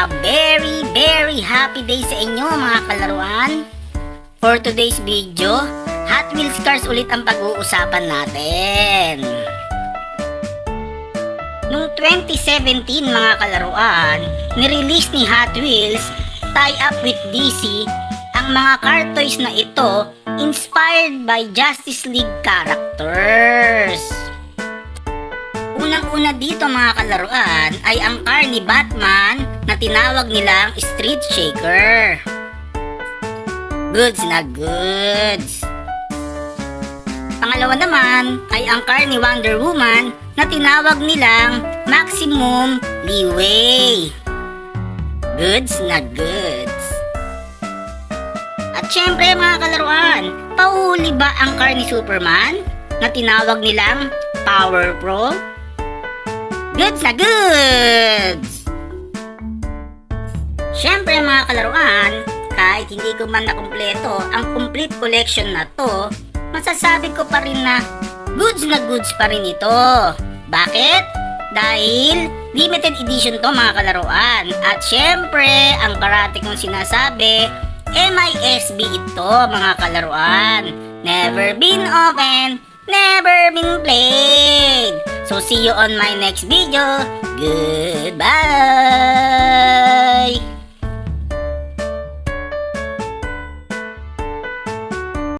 Very happy day sa inyo mga kalaruan. For today's video, Hot Wheels cars ulit ang pag-uusapan natin. Noong 2017 mga kalaruan, nirelease ni Hot Wheels, tie up with DC, ang mga car toys na ito inspired by Justice League characters. Unang-una dito mga kalaruan ay ang car ni Batman na tinawag nilang Street Shaker. Goods na goods. Pangalawa naman ay ang car ni Wonder Woman na tinawag nilang Maximum Leeway. Goods na goods. At syempre mga kalaruan, pauhuli ba ang car ni Superman na tinawag nilang Power Pro? Goods na goods! Syempre mga kalaruan, kahit hindi ko man nakumpleto ang complete collection na to, masasabi ko pa rin na goods pa rin ito. Bakit? Dahil limited edition to mga kalaruan. At syempre, ang parati kong sinasabi, MISB ito mga kalaruan. Never been open, never been played. So see you on my next video. Goodbye!